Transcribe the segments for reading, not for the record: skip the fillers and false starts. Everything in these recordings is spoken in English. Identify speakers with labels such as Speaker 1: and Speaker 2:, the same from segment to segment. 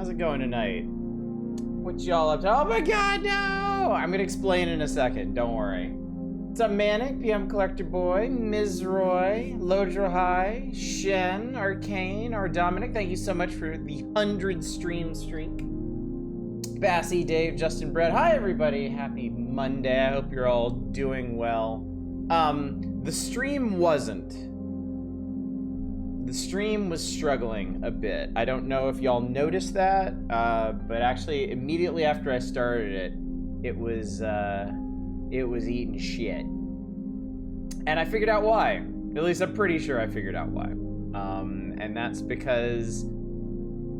Speaker 1: How's it going tonight? What y'all up to? Oh my god, no! I'm gonna explain in a second, don't worry. What's up, Manic, PM Collector Boy, Ms. Roy, Lodro High, Shen, Arcane, or Dominic, thank you so much for the 100 stream streak. Bassy, Dave, Justin, Brett, hi everybody, happy Monday, I hope you're all doing well. The stream wasn't. The stream was struggling a bit. I don't know if y'all noticed that, but actually immediately after I started it, it was eating shit. And I figured out why. At least I'm pretty sure I figured out why. And that's because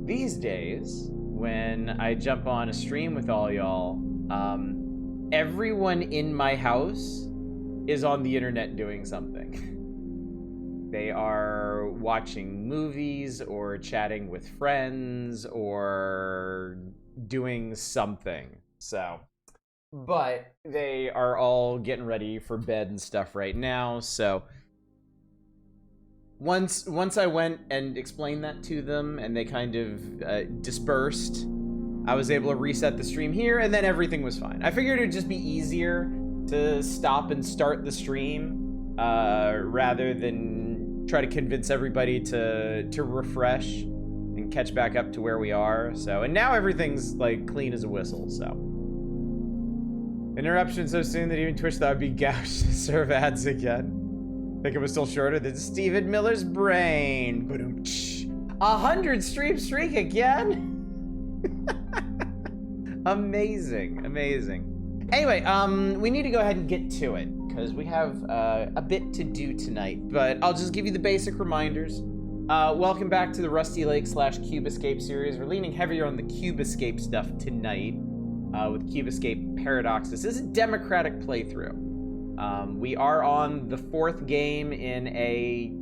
Speaker 1: these days, when I jump on a stream with all y'all, everyone in my house is on the internet doing something. They are watching movies or chatting with friends or doing something. So, but they are all getting ready for bed and stuff right now. So once I went and explained that to them and they kind of dispersed, I was able to reset the stream here and then everything was fine. I figured it would just be easier to stop and start the stream rather than try to convince everybody to refresh and catch back up to where we are. So, and now everything's like clean as a whistle. So, interruption so soon that even Twitch thought would be gouged to serve ads again. Think it was still shorter than Stephen Miller's brain. 100 stream streak again. Amazing, amazing. Anyway, we need to go ahead and get to it, because we have a bit to do tonight, but I'll just give you the basic reminders. Welcome back to the Rusty Lake / Cube Escape series. We're leaning heavier on the Cube Escape stuff tonight with Cube Escape Paradoxes. This is a democratic playthrough. We are on the 4th game in a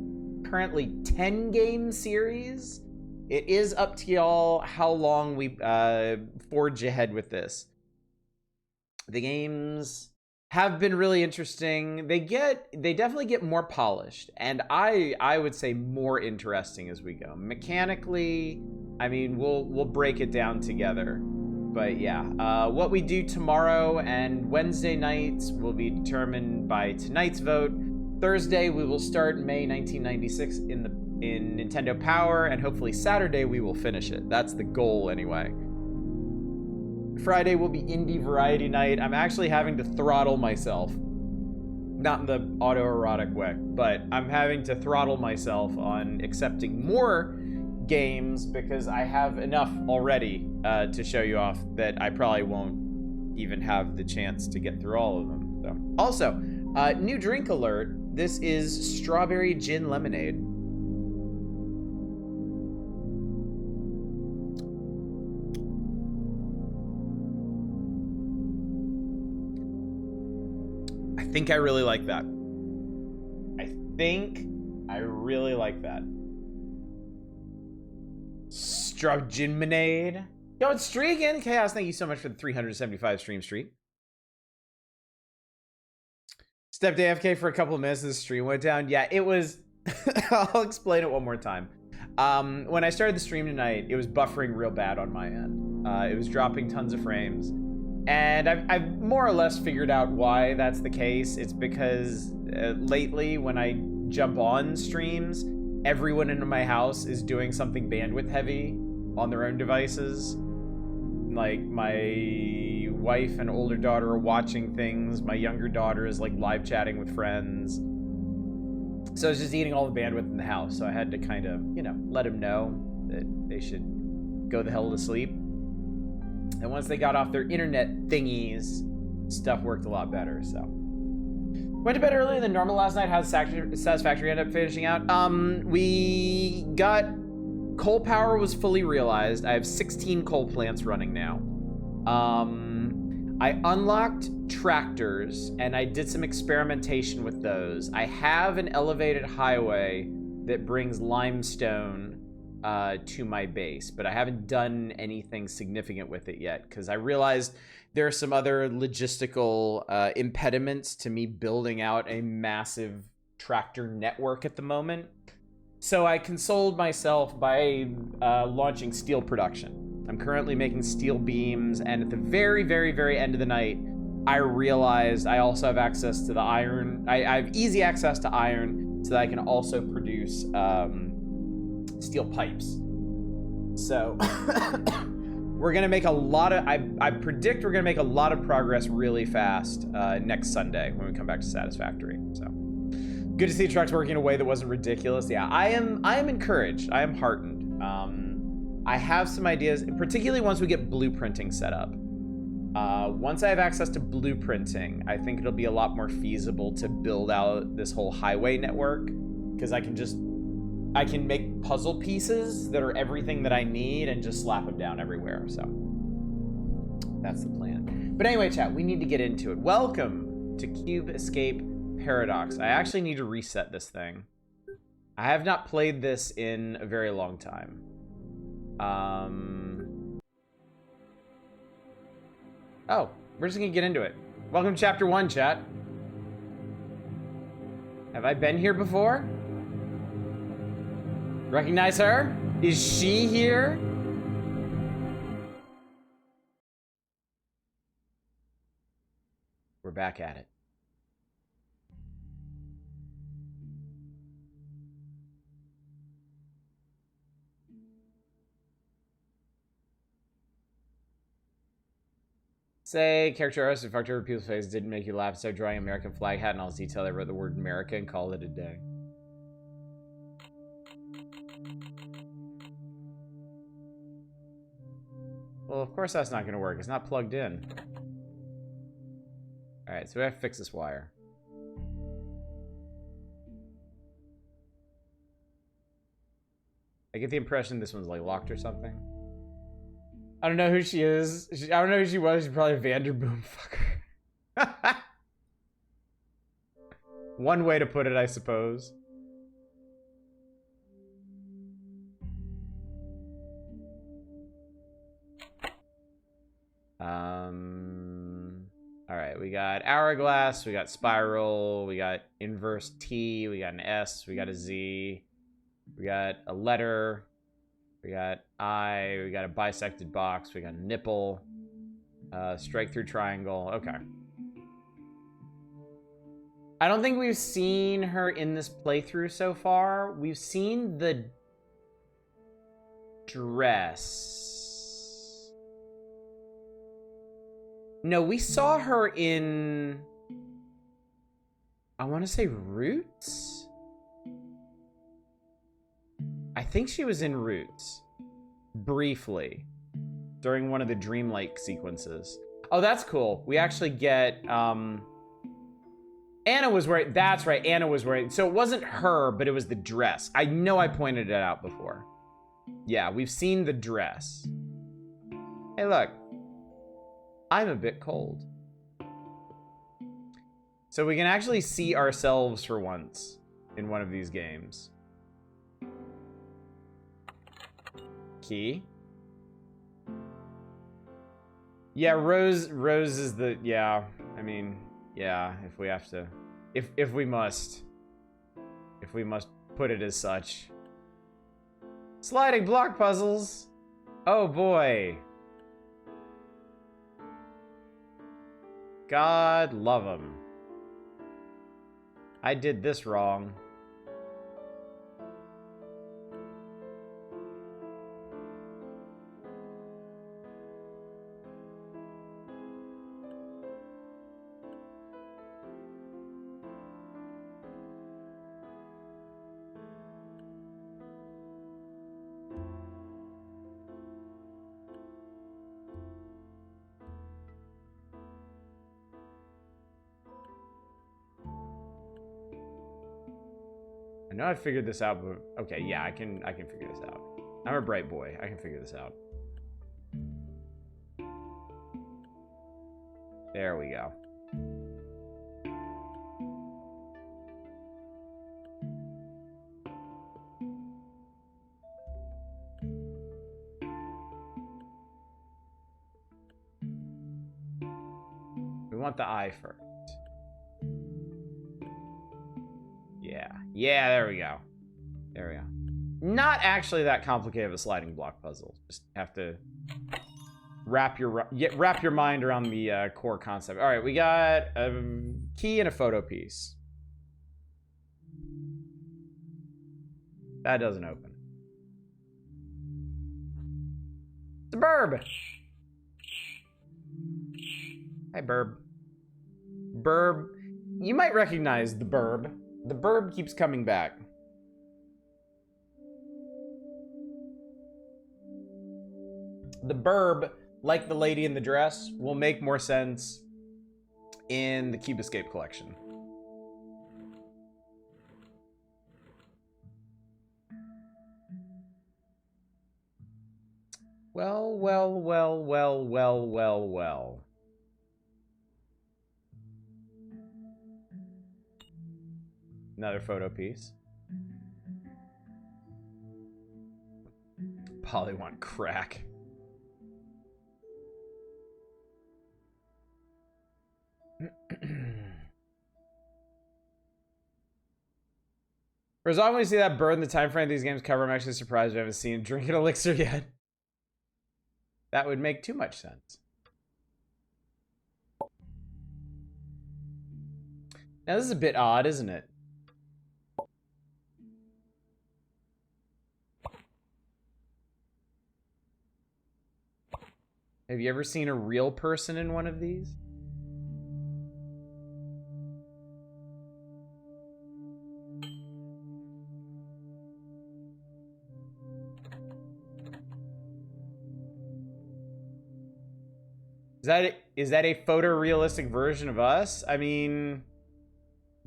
Speaker 1: currently 10-game series. It is up to y'all how long we forge ahead with this. The games have been really interesting. They definitely get more polished, and I would say more interesting as we go. Mechanically, I mean, we'll break it down together. But yeah, what we do tomorrow and Wednesday nights will be determined by tonight's vote. Thursday we will start May 1996 in Nintendo Power, and hopefully Saturday we will finish it. That's the goal anyway. Friday will be Indie Variety Night. I'm actually having to throttle myself. Not in the autoerotic way, but I'm having to throttle myself on accepting more games because I have enough already to show you off that I probably won't even have the chance to get through all of them. So. Also, new drink alert. This is Strawberry Gin Lemonade. I think I really like that. I think I really like that. Strawginmonade. Yo, it's streaking. Chaos, thank you so much for the 375 stream streak. Stepped AFK for a couple of minutes as the stream went down. Yeah, it was... I'll explain it one more time. When I started the stream tonight, it was buffering real bad on my end. It was dropping tons of frames. And I've more or less figured out why that's the case. It's because lately when I jump on streams, everyone in my house is doing something bandwidth heavy on their own devices. Like my wife and older daughter are watching things. My younger daughter is like live chatting with friends. So it's just eating all the bandwidth in the house. So I had to kind of, you know, let them know that they should go the hell to sleep. And once they got off their internet thingies, stuff worked a lot better, so. Went to bed earlier than normal last night. How did Satisfactory end up finishing out? We got... Coal power was fully realized. I have 16 coal plants running now. I unlocked tractors, and I did some experimentation with those. I have an elevated highway that brings limestone to my base, but I haven't done anything significant with it yet because I realized there are some other logistical impediments to me building out a massive tractor network at the moment. So I consoled myself by launching steel production. I'm currently making steel beams, and at the very, very, very end of the night, I realized I also have access to the iron. I have easy access to iron so that I can also produce steel pipes. So we're gonna make a lot of, I predict we're gonna make a lot of progress really fast next Sunday when we come back to Satisfactory. So good to see trucks working in a way that wasn't ridiculous. Yeah, I am encouraged. I am heartened. I have some ideas, particularly once we get blueprinting set up. Once I have access to blueprinting, I think it'll be a lot more feasible to build out this whole highway network, because I can make puzzle pieces that are everything that I need and just slap them down everywhere. So that's the plan. But anyway, chat, we need to get into it. Welcome to Cube Escape Paradox. I actually need to reset this thing. I have not played this in a very long time. Oh, we're just gonna get into it. Welcome to Chapter 1, chat. Have I been here before? Recognize her? Is she here? We're back at it. Say, character artist who fucked over people's face didn't make you laugh, so drawing an American flag hat in all its detail, I wrote the word America and called it a day. Well, of course that's not going to work. It's not plugged in. Alright, so we have to fix this wire. I get the impression this one's like locked or something. I don't know who she is. I don't know who she was. She's probably a Vanderboom fucker. One way to put it, I suppose. Alright, we got hourglass, we got spiral, we got inverse T, we got an S, we got a Z, we got a letter, we got I, we got a bisected box, we got a nipple, strike through triangle. Okay. I don't think we've seen her in this playthrough so far. We've seen the dress. No, we saw her in, I want to say Roots? I think she was in Roots. Briefly. During one of the dreamlike sequences. Oh, that's cool. We actually get, Anna was wearing, that's right, Anna was wearing, so it wasn't her, but it was the dress. I know I pointed it out before. Yeah, we've seen the dress. Hey, look. I'm a bit cold. So we can actually see ourselves for once in one of these games. Key. Yeah, Rose is the, yeah, I mean, yeah, if we have to, if we must put it as such. Sliding block puzzles. Oh boy. God love him. I did this wrong. I know I figured this out, but okay, yeah, I can figure this out. I'm a bright boy. I can figure this out. There we go. We want the eye first. Yeah, there we go. There we go. Not actually that complicated of a sliding block puzzle. Just have to wrap your mind around the core concept. All right, we got a key and a photo piece. That doesn't open. It's a burb. Hi, burb. Burb. You might recognize the burb. The burb keeps coming back. The burb, like the lady in the dress, will make more sense in the Cube Escape collection. Well, well, well, well, well, well, well. Another photo piece. Polly want crack. For as often we see that bird in the time frame these games cover, I'm actually surprised we haven't seen Drinking Elixir yet. That would make too much sense. Now this is a bit odd, isn't it? Have you ever seen a real person in one of these? Is that a photorealistic version of us? I mean,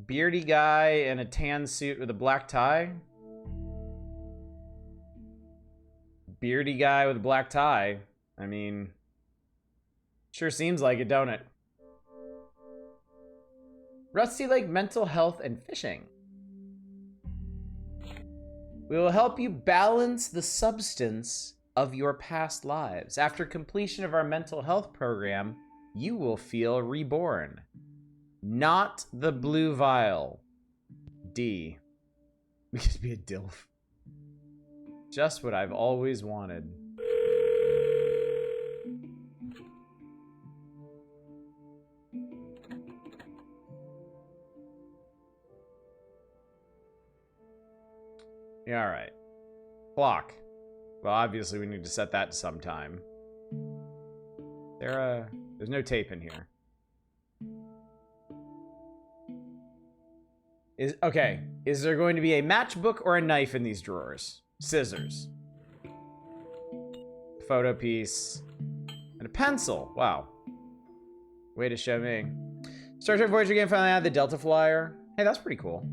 Speaker 1: beardy guy in a tan suit with a black tie. Beardy guy with a black tie. I mean, sure seems like it, don't it? Rusty Lake Mental Health and Fishing. We will help you balance the substance of your past lives. After completion of our mental health program, you will feel reborn. Not the blue vial. D. We could be a DILF. Just what I've always wanted. Yeah, all right. Clock. Well, obviously we need to set that to some time. There's no tape in here. Is there going to be a matchbook or a knife in these drawers? Scissors. Photo piece. And a pencil. Wow. Way to show me. Star Trek Voyager game finally had the Delta Flyer. Hey, that's pretty cool.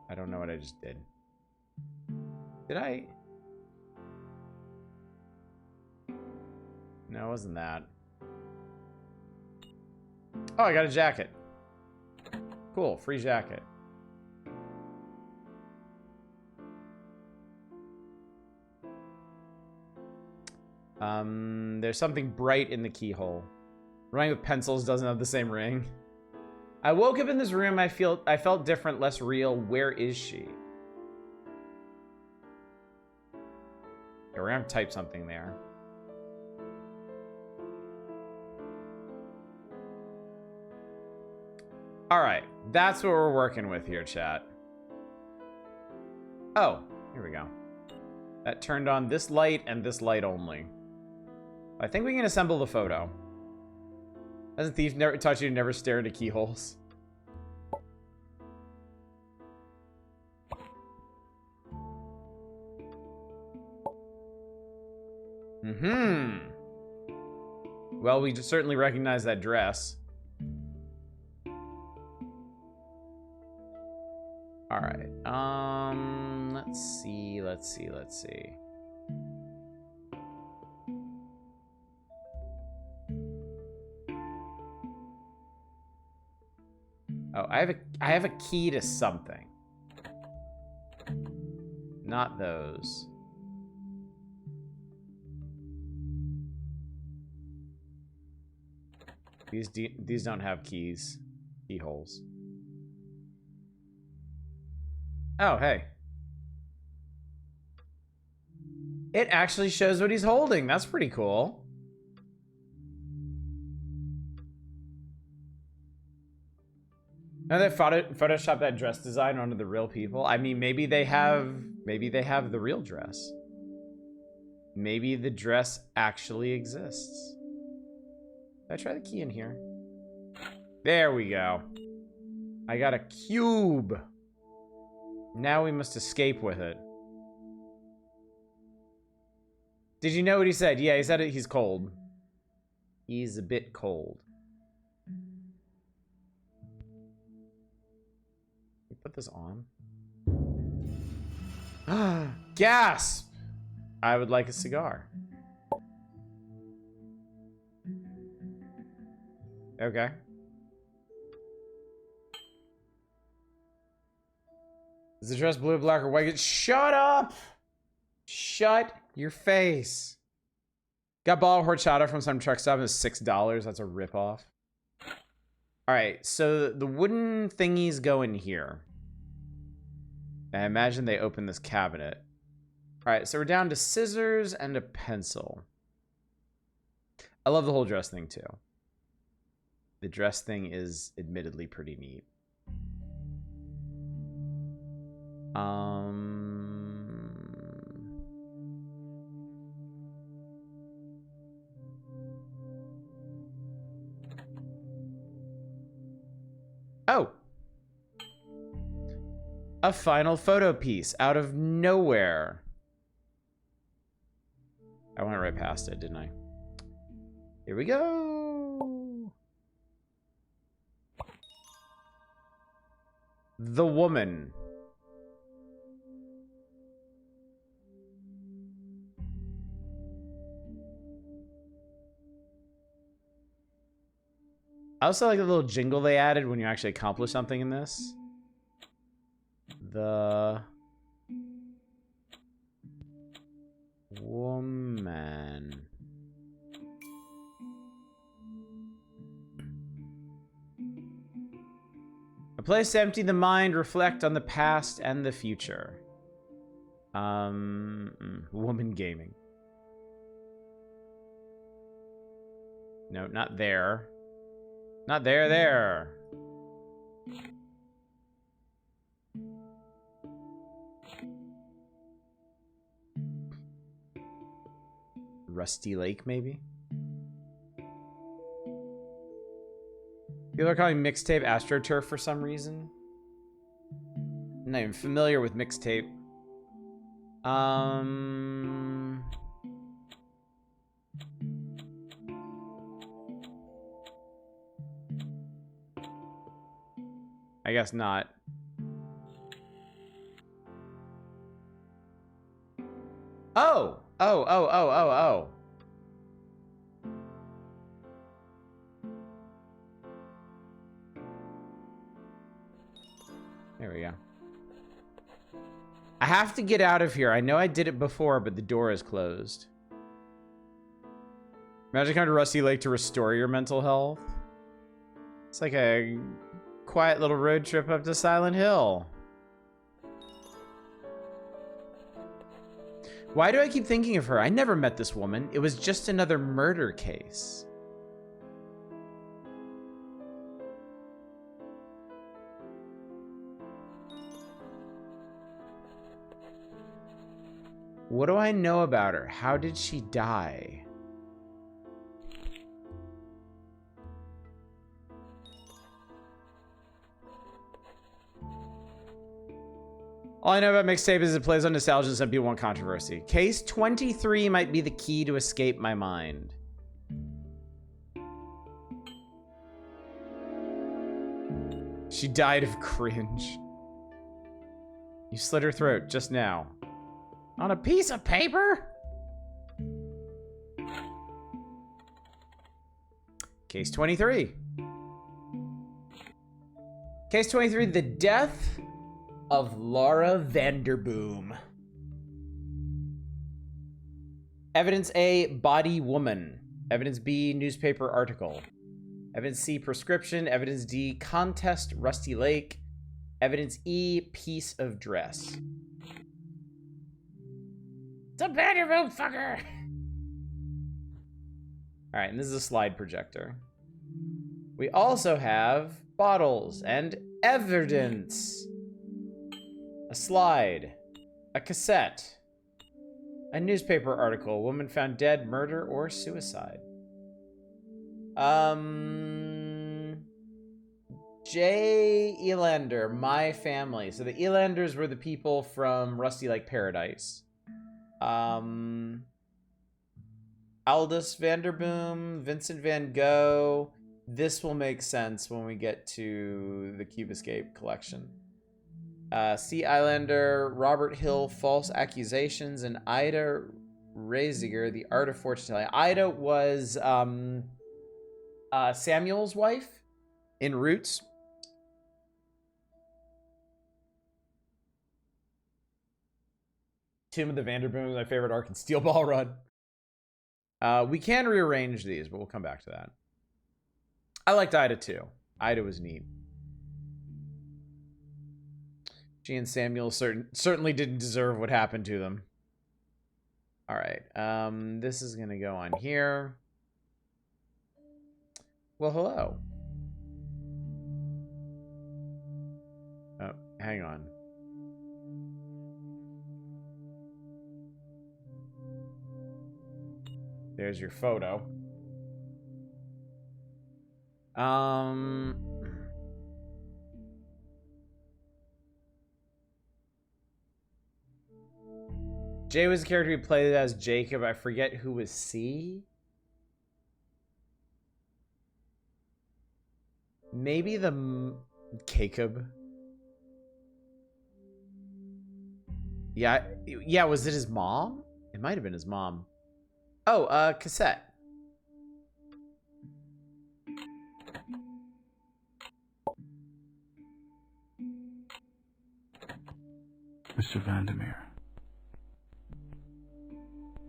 Speaker 1: I don't know what I just did. Did I? No, it wasn't that. Oh, I got a jacket. Cool, free jacket. There's something bright in the keyhole. Running with pencils doesn't have the same ring. I woke up in this room, I felt different, less real. Where is she? Yeah, we're gonna have to type something there. Alright, that's what we're working with here, chat. Oh, here we go. That turned on this light and this light only. I think we can assemble the photo. Hasn't Thief never taught you to never stare into keyholes? Mm-hmm. Well, we just certainly recognize that dress. All right. Let's see. Oh, I have a key to something. Not those. These don't have keys. Keyholes. Oh, hey. It actually shows what he's holding. That's pretty cool. Now they Photoshop that dress design onto the real people. I mean, maybe they have the real dress. Maybe the dress actually exists. Did I try the key in here? There we go. I got a cube. Now we must escape with it. Did you know what he said? Yeah, he said it. He's cold. He's a bit cold. Put this on. Gasp! I would like a cigar. Okay. Is the dress blue, black, or white? Shut up! Shut your face. Got bottle of horchata from some truck stop. It's $6. That's a ripoff. Alright, so the wooden thingies go in here. I imagine they open this cabinet. Alright, so we're down to scissors and a pencil. I love the whole dress thing, too. The dress thing is admittedly pretty neat. Oh! A final photo piece out of nowhere. I went right past it, didn't I? Here we go. The woman. I also like the little jingle they added when you actually accomplish something in this. The woman. A place to empty the mind, reflect on the past and the future. Woman gaming. No, not there. Not there. Rusty Lake, maybe? People are calling mixtape AstroTurf for some reason. I'm not even familiar with mixtape. I guess not. Oh! Oh. There we go. I have to get out of here. I know I did it before, but the door is closed. Imagine coming to Rusty Lake to restore your mental health. It's like a quiet little road trip up to Silent Hill. Why do I keep thinking of her? I never met this woman. It was just another murder case. What do I know about her? How did she die? All I know about mixtape is it plays on nostalgia and some people want controversy. Case 23 might be the key to escape my mind. She died of cringe. You slit her throat just now. On a piece of paper? Case 23. Case 23, the death of Laura Vanderboom. Evidence A, body woman. Evidence B, newspaper article. Evidence C, prescription. Evidence D, contest, Rusty Lake. Evidence E, piece of dress. It's a bedroom, fucker! Alright, and this is a slide projector. We also have bottles and evidence. A slide. A cassette. A newspaper article. Woman found dead, murder, or suicide. Jay Elander, my family. So the Elanders were the people from Rusty Lake Paradise. Aldous Vanderboom, Vincent Van Gogh. This will make sense when we get to the Cube Escape collection. C. Islander, Robert Hill, False Accusations, and Ida Reisiger, The Art of Fortune Telling. Ida was Samuel's wife in Roots. Tomb of the Vanderboom, my favorite arc in Steel Ball Run. We can rearrange these, but we'll come back to that. I liked Ida too. Ida was neat. She and Samuel certainly didn't deserve what happened to them. All right. This is going to go on here. Well, hello. Oh, hang on. There's your photo. Jay was a character we played as Jacob. I forget who was C. Maybe the Jacob. Yeah, was it his mom? It might have been his mom. Oh, cassette.
Speaker 2: Mr. Vandermeer,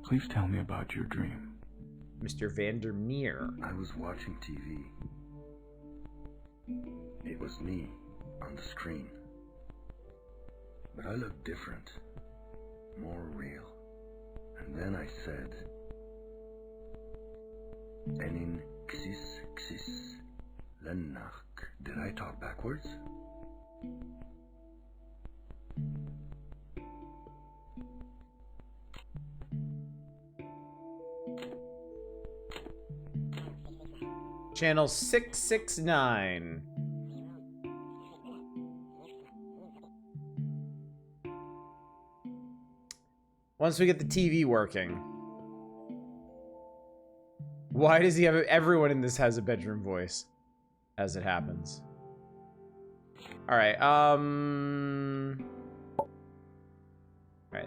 Speaker 2: please tell me about your dream.
Speaker 1: Mr. Vandermeer.
Speaker 3: I was watching TV. It was me on the screen. But I looked different, more real. And then I said, Enin xis xis lenach. Did I talk backwards?
Speaker 1: Channel 669. Once we get the TV working. Why does he have everyone in this has a bedroom voice? As it happens. Alright, Alright,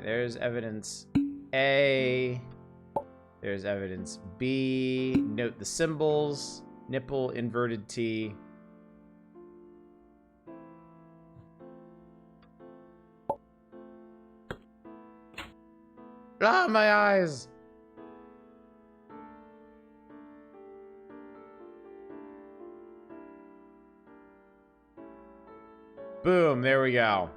Speaker 1: there's evidence A. There's evidence B. Note the symbols. Nipple, inverted T. Ah, my eyes! Boom, there we go.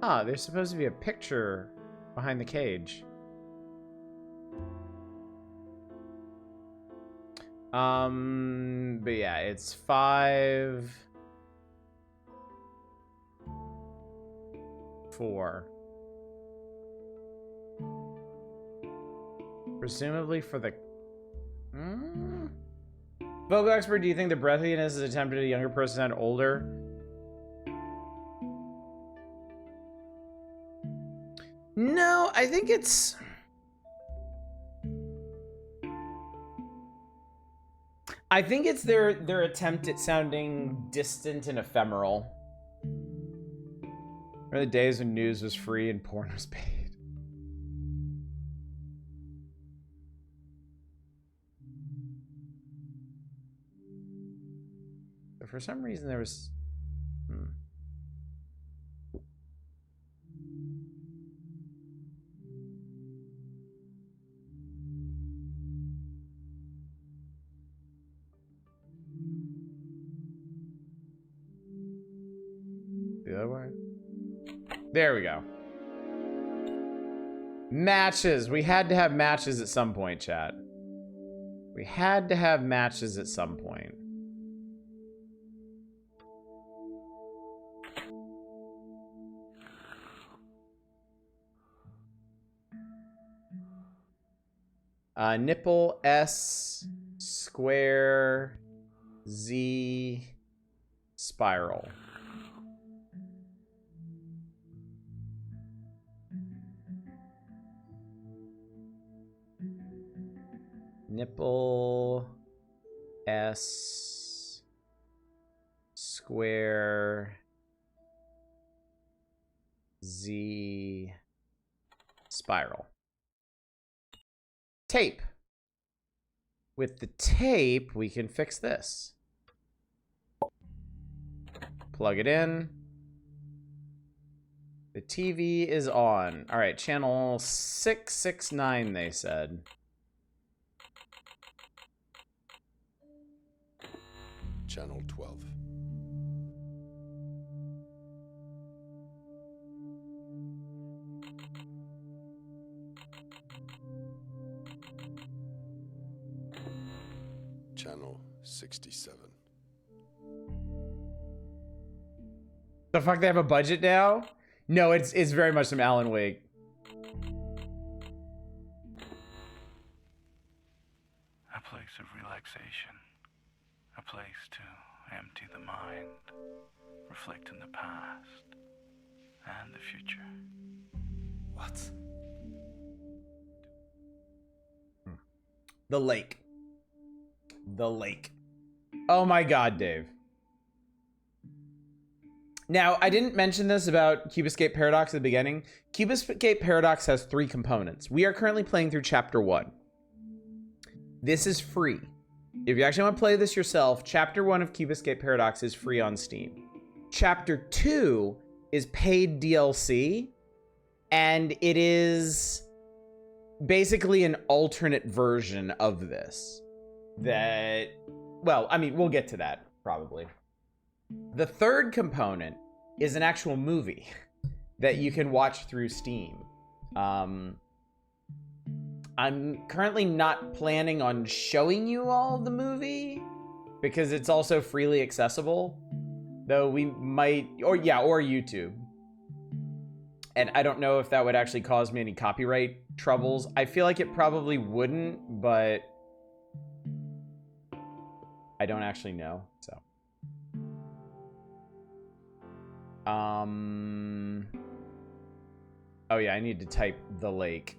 Speaker 1: Ah, there's supposed to be a picture behind the cage. But yeah, it's 5, 4. Presumably for the... Vocal expert, do you think the breathiness is attempted at a younger person and older? No, I think it's... I think it's their attempt at sounding distant and ephemeral. Remember the days when news was free and porn was paid? But for some reason there was... There we go. Matches. We had to have matches at some point, chat. We had to have matches at some point. Nipple S square Z spiral. Nipple S square Z spiral. Tape. With the tape, we can fix this. Plug it in. The TV is on. All right, channel 669, they said.
Speaker 4: Channel 12. Channel 67.
Speaker 1: The fuck, they have a budget now? No, it's very much some Alan Wake.
Speaker 2: A place of relaxation. A place to empty the mind, reflect in the past and the future.
Speaker 4: What?
Speaker 1: The lake. The lake. Oh my god, Dave. Now, I didn't mention this about Cube Escape Paradox at the beginning. Cube Escape Paradox has 3 components. We are currently playing through Chapter 1. This is free. If you actually want to play this yourself, Chapter 1 of Cube Escape Paradox is free on Steam. Chapter 2 is paid DLC, and it is basically an alternate version of this. That, well, I mean, we'll get to that, probably. The third component is an actual movie that you can watch through Steam. I'm currently not planning on showing you all the movie because it's also freely accessible, though we might, or YouTube. And I don't know if that would actually cause me any copyright troubles. I feel like it probably wouldn't, but I don't actually know, so. Oh yeah, I need to type the lake.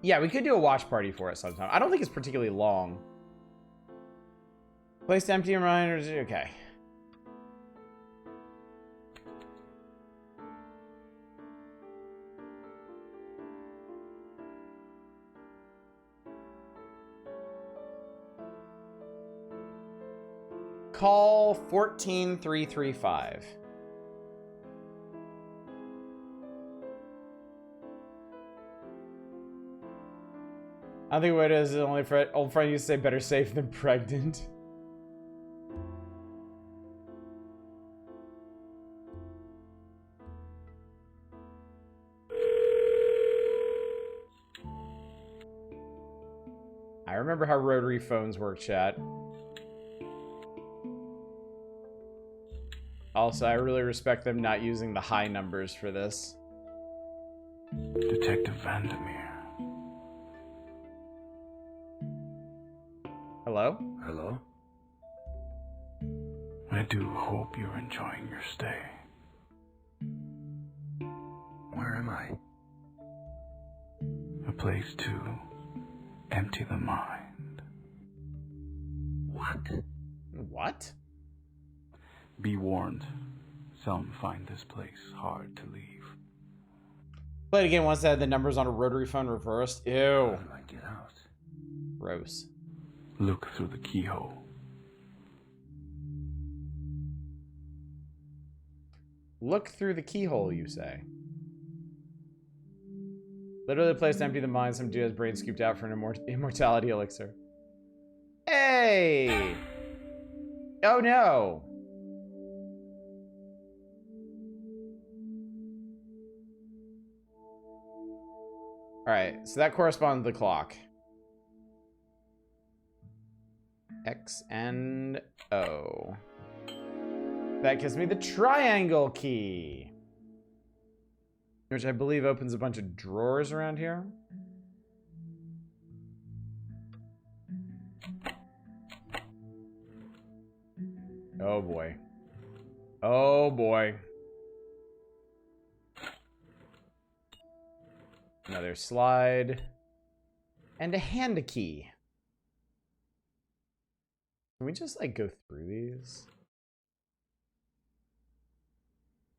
Speaker 1: Yeah, we could do a watch party for it sometime. I don't think it's particularly long. Place to empty reminders. Okay. Call 14335. I think what it is only for old friend used to say better safe than pregnant. I remember how rotary phones work, chat. Also, I really respect them not using the high numbers for this.
Speaker 2: Detective Vandermeer.
Speaker 1: Hello?
Speaker 3: Hello?
Speaker 2: I do hope you're enjoying your stay.
Speaker 3: Where am I?
Speaker 2: A place to empty the mind.
Speaker 3: What?
Speaker 1: What?
Speaker 2: Be warned, some find this place hard to leave.
Speaker 1: Play it again once I had the numbers on a rotary phone reversed.
Speaker 3: How
Speaker 1: Ew.
Speaker 3: do I get out?
Speaker 1: Gross.
Speaker 2: Look through the keyhole.
Speaker 1: Look through the keyhole, you say. Literally a place to empty the mind. Some dude has brain scooped out for an immortality elixir. Hey! Oh no! Alright, so that corresponds to the clock. X and O. That gives me the triangle key. Which I believe opens a bunch of drawers around here. Oh boy. Oh boy. Another slide. And a hand key. Can we just like go through these?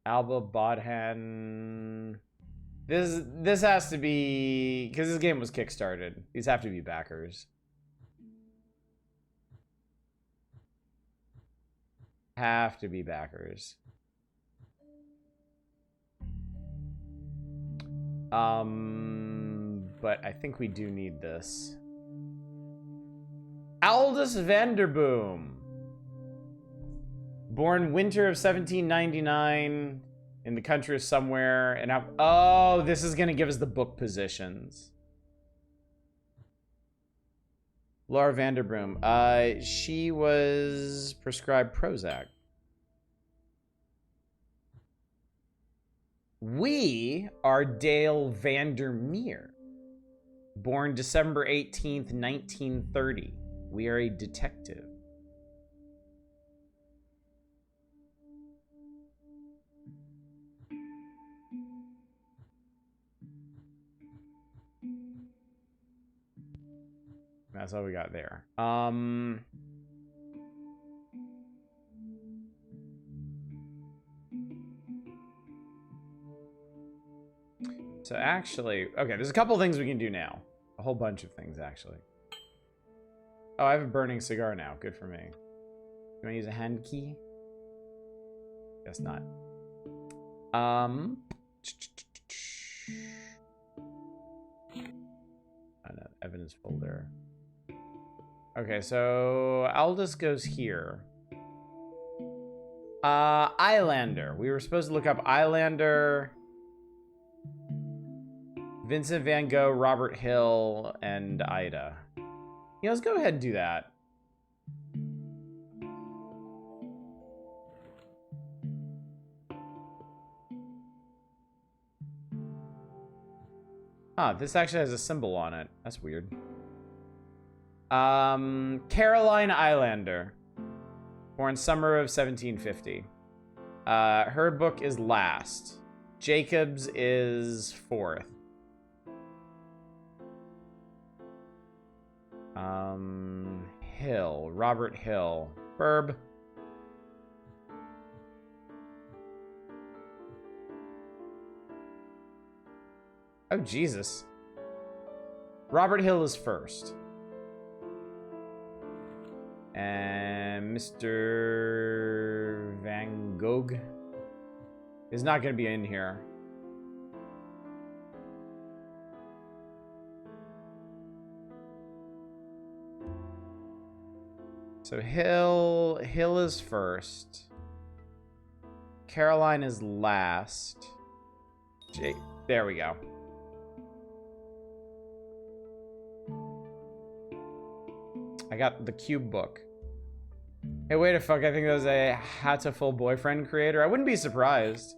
Speaker 1: Alba Bodhan. This has to be, because this game was kickstarted. These have to be backers. Have to be backers. But I think we do need this. Aldous Vanderboom. Born winter of 1799 in the country of somewhere. And oh, this is gonna give us the book positions. Laura Vanderboom. She was prescribed Prozac. We are Dale Vandermeer. Born December 18th, 1930. We are a detective. That's all we got there. So actually, okay, there's a couple things we can do now. A whole bunch of things, actually. Oh, I have a burning cigar now. Good for me. You want to use a hand key? Guess not. Evidence folder. Okay, so Aldous goes here. Islander. We were supposed to look up Islander, Vincent van Gogh, Robert Hill, and Ida. Yeah, let's go ahead and do that. Huh, this actually has a symbol on it. That's weird. Caroline Islander. Born summer of 1750. Her book is last. Jacobs is fourth. Hill. Robert Hill. Burb. Oh, Jesus. Robert Hill is first. And Mr. Van Gogh is not going to be in here. So Hill is first. Caroline is last. There we go. I got the Cube book. Hey, wait a fuck, I think that was a Hatoful boyfriend creator. I wouldn't be surprised.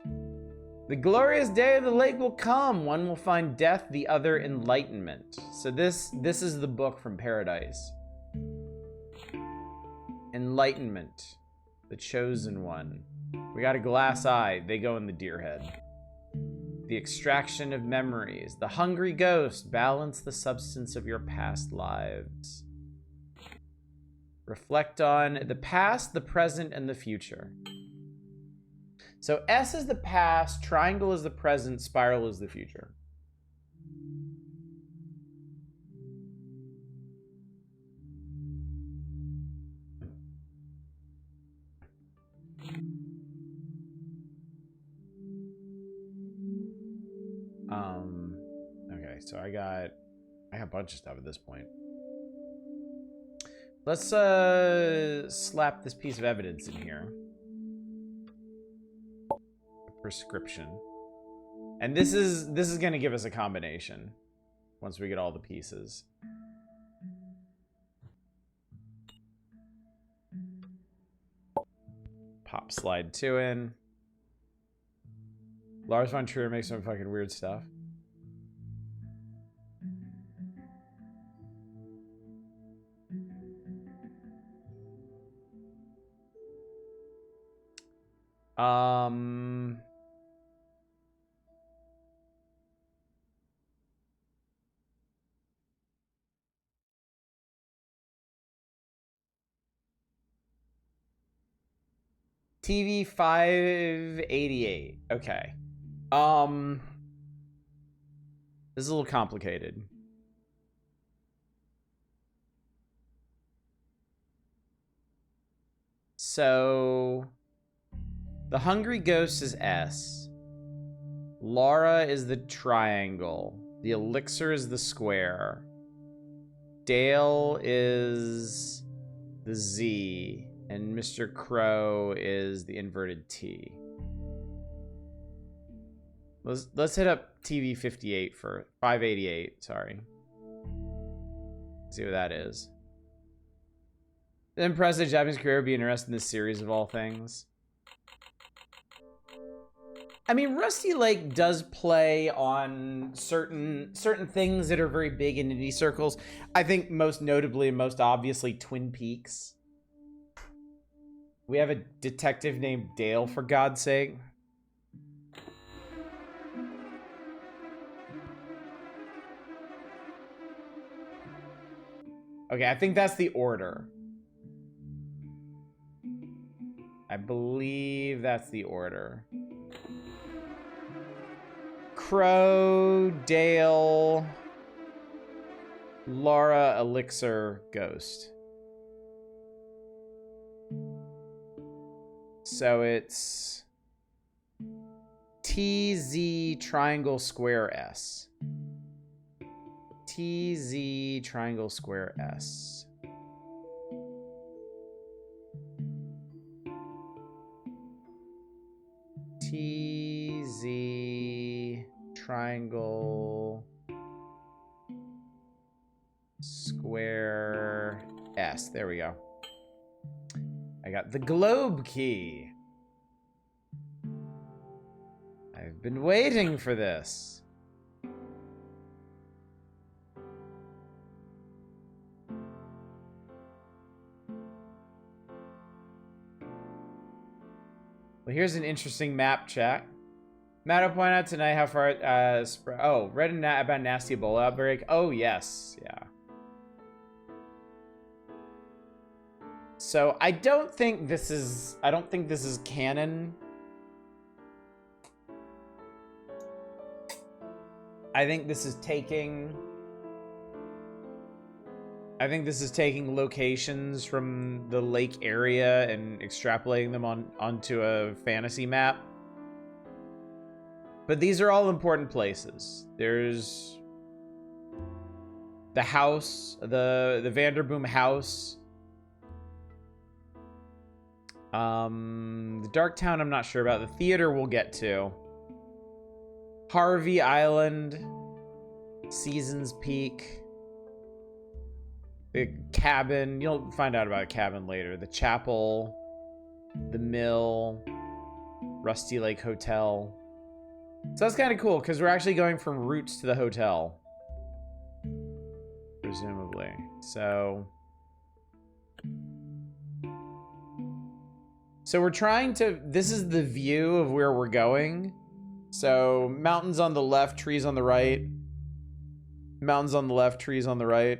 Speaker 1: The glorious day of the lake will come. One will find death, the other enlightenment. So this is the book from Paradise. Enlightenment. The chosen one. We got a glass eye. They go in the deer head. The extraction of memories. The hungry ghost. Balance the substance of your past lives. Reflect on the past, the present, and the future. So S is the past, triangle is the present, spiral is the future. Okay, so I got a bunch of stuff at this point. Let's slap this piece of evidence in here. Prescription. And this is going to give us a combination once we get all the pieces. Pop slide 2 in. Lars von Trier makes some fucking weird stuff. TV 588. Okay. This is a little complicated. So the Hungry Ghost is S. Laura is the triangle. The elixir is the square. Dale is the Z. And Mr. Crow is the inverted T. Let's hit up TV 58 for 588, sorry. See what that is. Impressive Japanese career would be interested in this series of all things. I mean, Rusty Lake does play on certain things that are very big in indie circles. I think most notably and most obviously Twin Peaks. We have a detective named Dale, for God's sake. Okay, I think that's the order. I believe that's the order. Crow, Dale, Laura, Elixir, Ghost. So it's TZ triangle square S. TZ triangle square S. TZ triangle square S. There we go. I got the globe key. I've been waiting for this. Well, here's an interesting map check. Matt will point out tonight how far read about nasty Ebola outbreak. Oh yes, yeah. So I don't think this is canon. I think this is taking locations from the lake area and extrapolating them onto a fantasy map. But these are all important places. There's the house, the Vanderboom house. The Dark Town I'm not sure about. The theater we'll get to. Harvey Island, Seasons Peak, the cabin. You'll find out about a cabin later. The chapel, the mill, Rusty Lake Hotel. So that's kind of cool because we're actually going from Roots to the hotel, presumably. So we're trying to. This is the view of where we're going. So mountains on the left, trees on the right. Mountains on the left, trees on the right.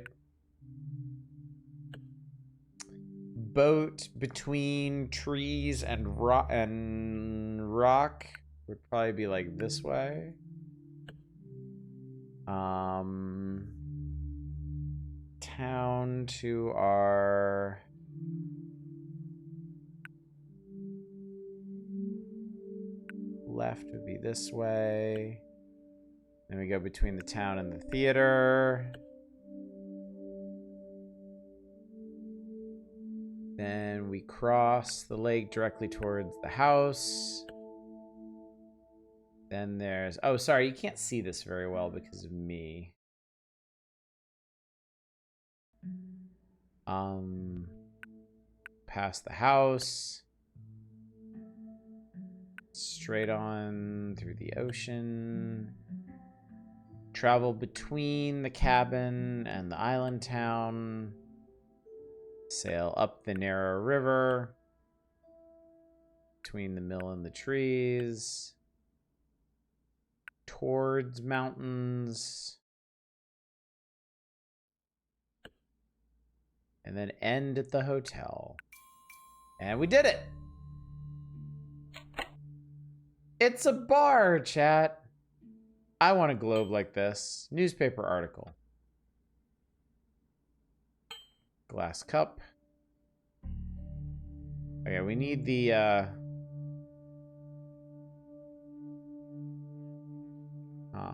Speaker 1: Boat between trees and rock would probably be like this way. Town to our left would be this way. Then we go between the town and the theater. we cross the lake directly towards the house. Then there's... Oh, sorry, you can't see this very well because of me. Past the house. Straight on through the ocean. Travel between the cabin and the island town. Sail up the narrow river. Between the mill and the trees. Towards mountains. And then end at the hotel. And we did it! It's a bar, chat. I want a globe like this. Newspaper article. Glass cup. Okay, we need the, Huh.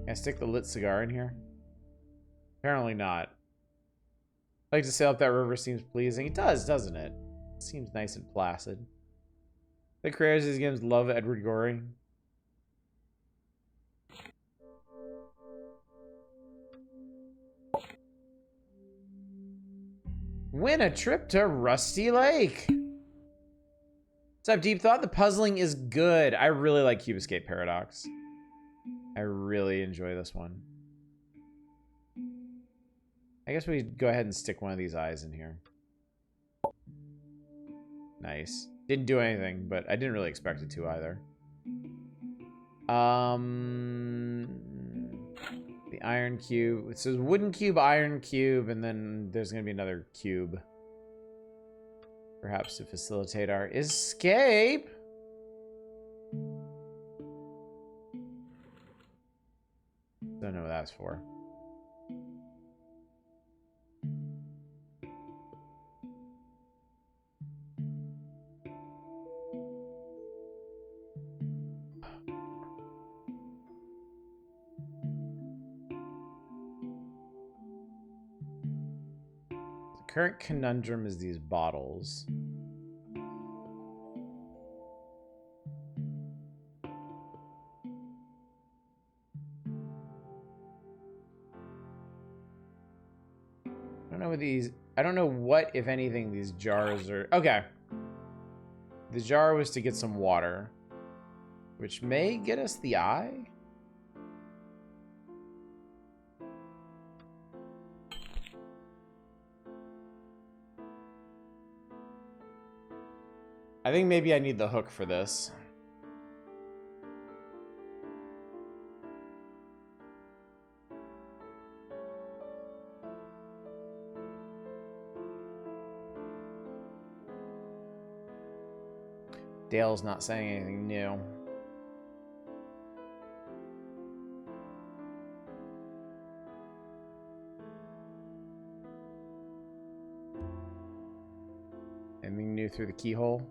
Speaker 1: Can I stick the lit cigar in here? Apparently not. Like to sail up that river seems pleasing. It does, doesn't it? It seems nice and placid. The creators of these games love Edward Gorey. Win a trip to Rusty Lake. What's up, Deep Thought? The puzzling is good. I really like Cube Escape Paradox. I really enjoy this one. I guess we go ahead and stick one of these eyes in here. Nice. Didn't do anything, but I didn't really expect it to either. The iron cube. It says wooden cube, iron cube, and then there's going to be another cube. Perhaps to facilitate our escape. Don't know what that's for. The current conundrum is these bottles. I don't know what, if anything, these jars are... Okay. The jar was to get some water, which may get us the eye? I think maybe I need the hook for this. Dale's not saying anything new. Anything new through the keyhole?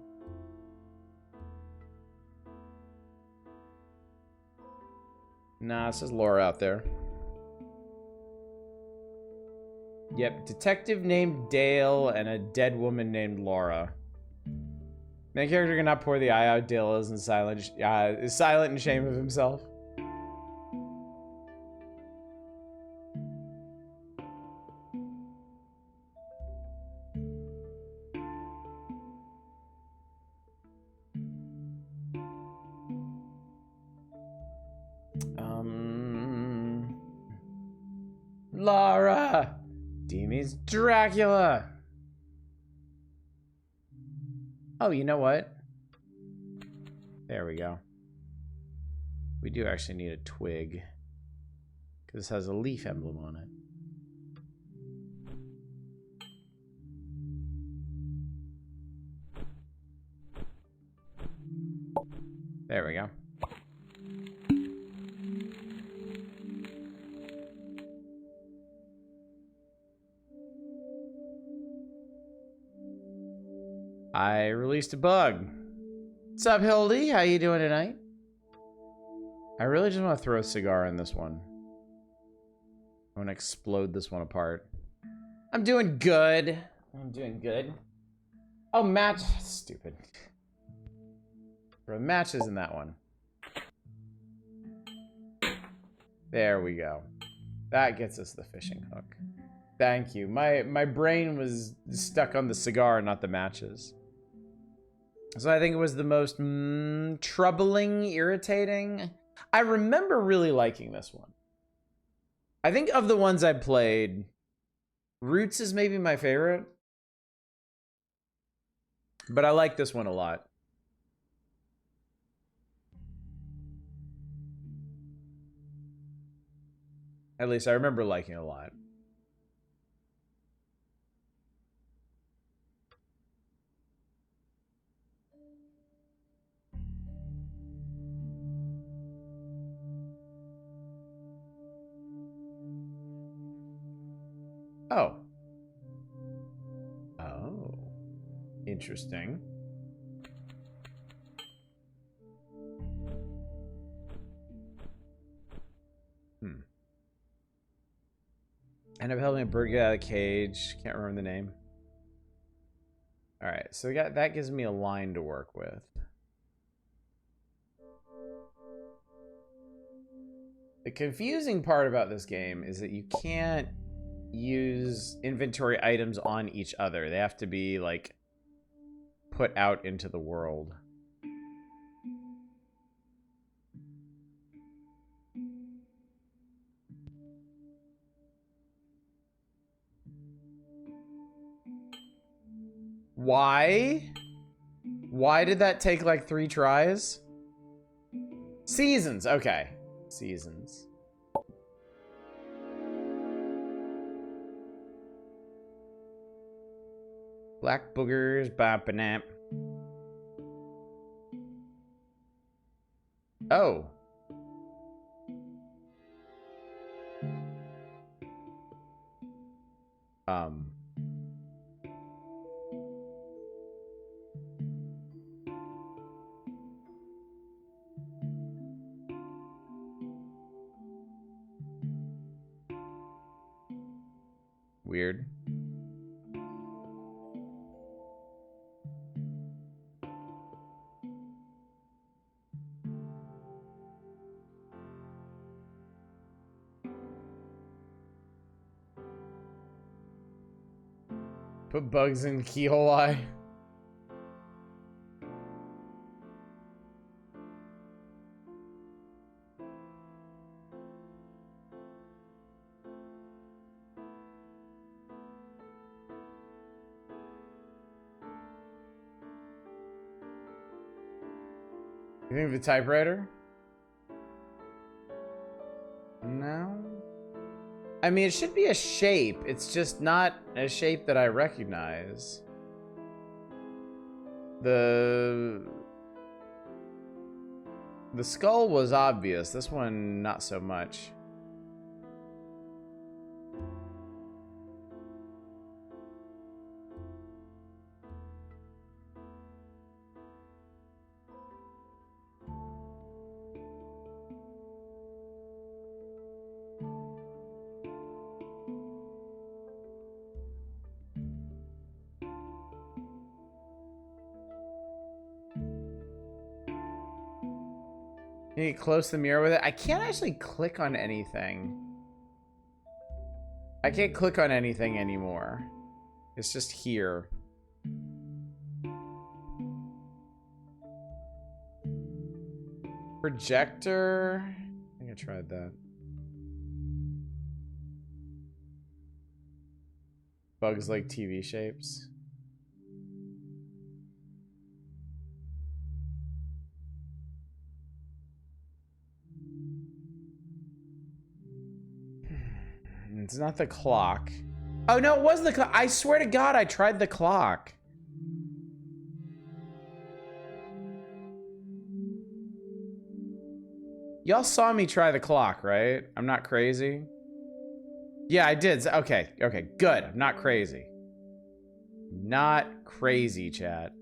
Speaker 1: Nah, it says Laura out there. Yep, detective named Dale and a dead woman named Laura. Main character cannot pour the eye out. Dale is silent in shame of himself. Laura! Demis Dracula! Oh, you know what? There we go. We do actually need a twig, because this has a leaf emblem on it. There we go. I released a bug. What's up, Hildy? How you doing tonight? I really just want to throw a cigar in this one. I want to explode this one apart. I'm doing good. I'm doing good. Oh, match. Stupid. Bro, match isn't that one. There we go. That gets us the fishing hook. Thank you. My brain was stuck on the cigar, not the matches. So I think it was the most troubling, irritating. I remember really liking this one. I think of the ones I played, Roots is maybe my favorite. But I like this one a lot. At least I remember liking it a lot. Oh. Oh. Interesting. End up helping a bird get out of the cage. Can't remember the name. Alright, so that gives me a line to work with. The confusing part about this game is that you can't use inventory items on each other. They have to be, like, put out into the world. Why? Why did that take like 3 tries? Seasons, okay. Seasons. Black boogers, bop-a-nap. Oh. Weird. Put bugs in keyhole eye. You think of the typewriter? No. I mean, it should be a shape. It's just not a shape that I recognize. The skull was obvious. This one, not so much. Can you close the mirror with it? I can't actually click on anything. I can't click on anything anymore. It's just here. Projector. I think I tried that. Bugs like TV shapes. It's not the clock. Oh no, it was the clock. I swear to God, I tried the clock. Y'all saw me try the clock, right? I'm not crazy. Yeah, I did. Okay, okay, good. I'm not crazy. Not crazy, chat.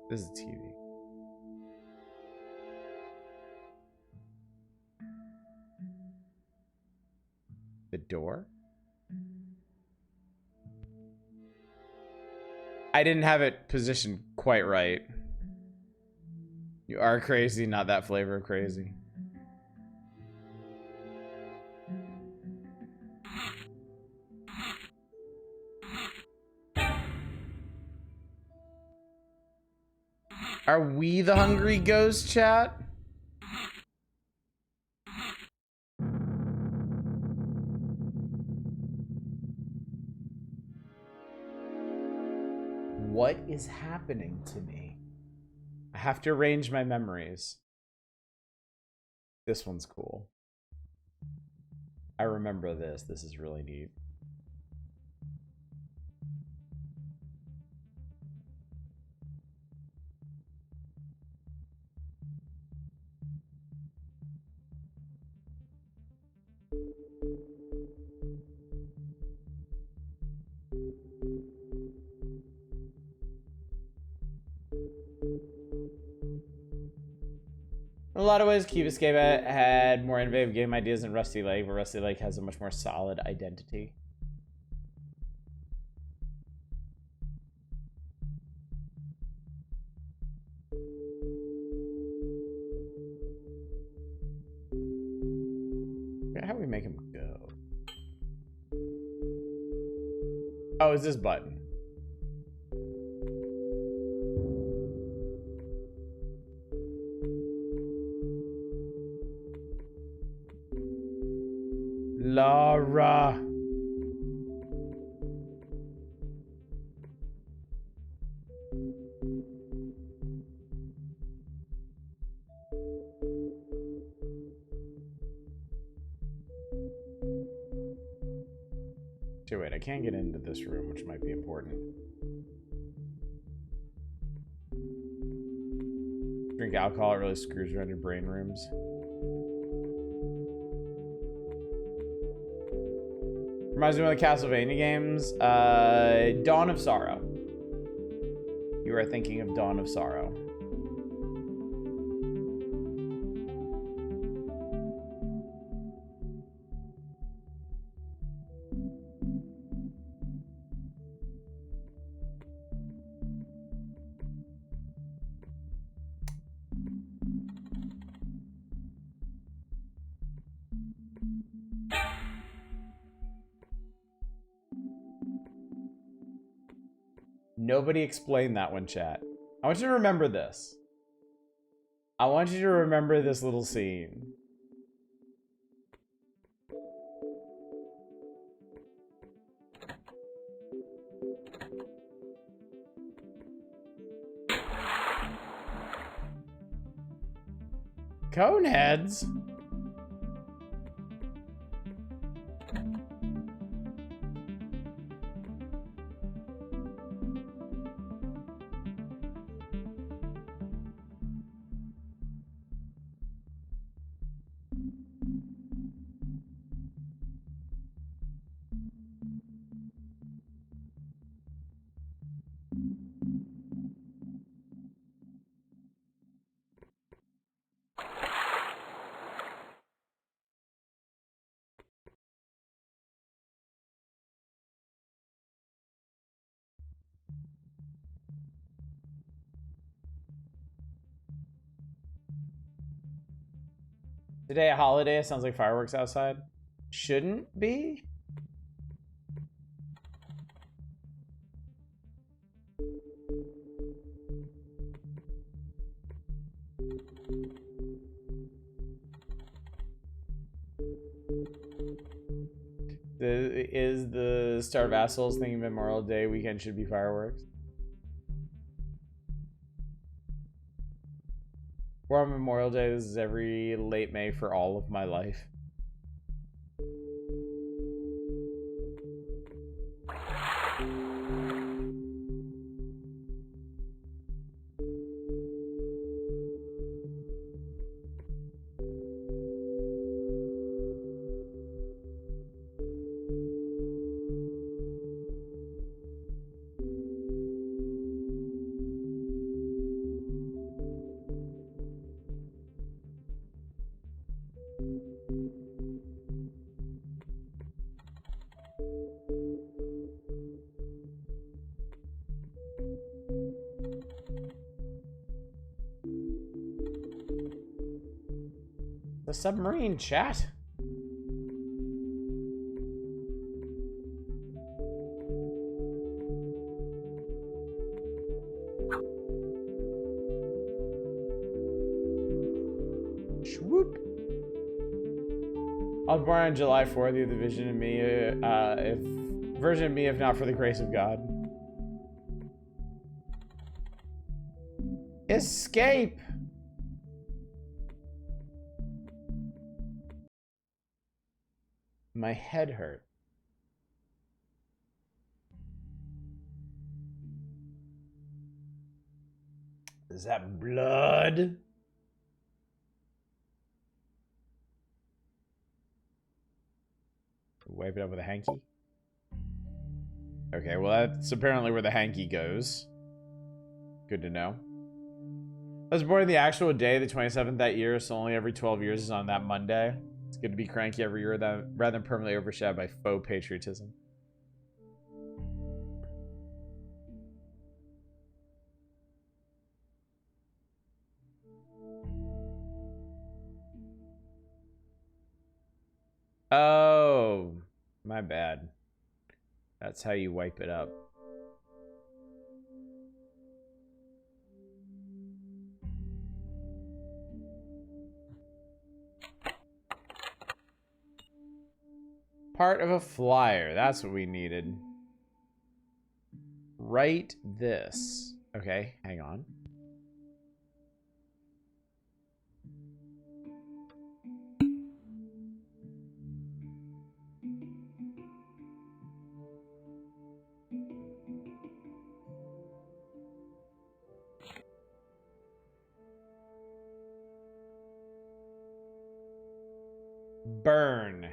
Speaker 1: This is TV. The door? I didn't have it positioned quite right. You are crazy, not that flavor of crazy. Are we the hungry ghost, chat? What is happening to me? I have to arrange my memories. This one's cool. I remember this. This is really neat. In a lot of ways, Cube Escape had more innovative game ideas than Rusty Lake, but Rusty Lake has a much more solid identity. How do we make him go? Oh, it's this button. Lara. Okay, wait, I can't get into this room, which might be important. Drink alcohol, it really screws around your brain rooms. Reminds me of the Castlevania games. Dawn of Sorrow. You are thinking of Dawn of Sorrow. Nobody explained that one, chat. I want you to remember this. I want you to remember this little scene. Coneheads? Today a holiday, it sounds like fireworks outside. Shouldn't be? Is the start of Assholes thinking Memorial Day weekend should be fireworks? We're on Memorial Day. This is every late May for all of my life. The submarine, chat. Swoop. I was born on July 4th. You have the vision of me, version of me, if not for the grace of God. Escape. My head hurt. Is that blood? Wipe it up with a hanky. Okay, well that's apparently where the hanky goes. Good to know. I was born the actual day, the 27th that year, so only every 12 years is on that Monday. It's good to be cranky every year rather than permanently overshadowed by faux patriotism. Oh, my bad. That's how you wipe it up. Part of a flyer. That's what we needed. Write this. Okay, hang on. Burn.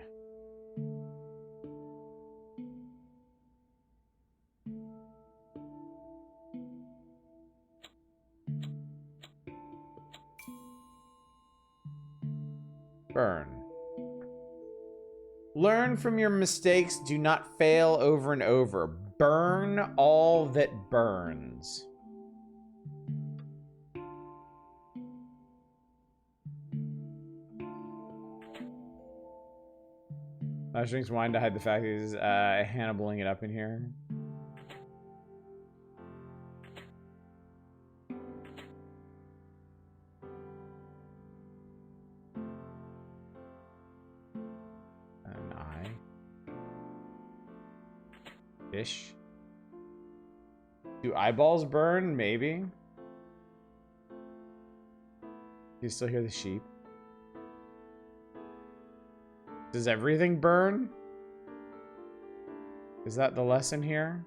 Speaker 1: Burn. Learn from your mistakes. Do not fail over and over. Burn all that burns. Ash drinks wine to hide the fact that he's Hannibaling it up in here. An eye. Fish. Do eyeballs burn? Maybe. You still hear the sheep? Does everything burn? Is that the lesson here?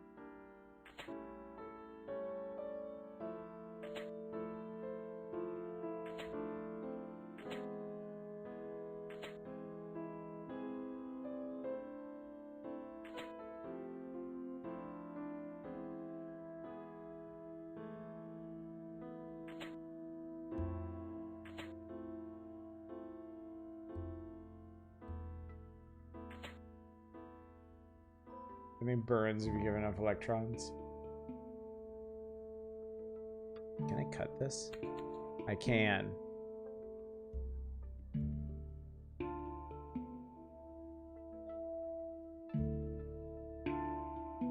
Speaker 1: I think burns if you give enough electrons. Can I cut this? I can.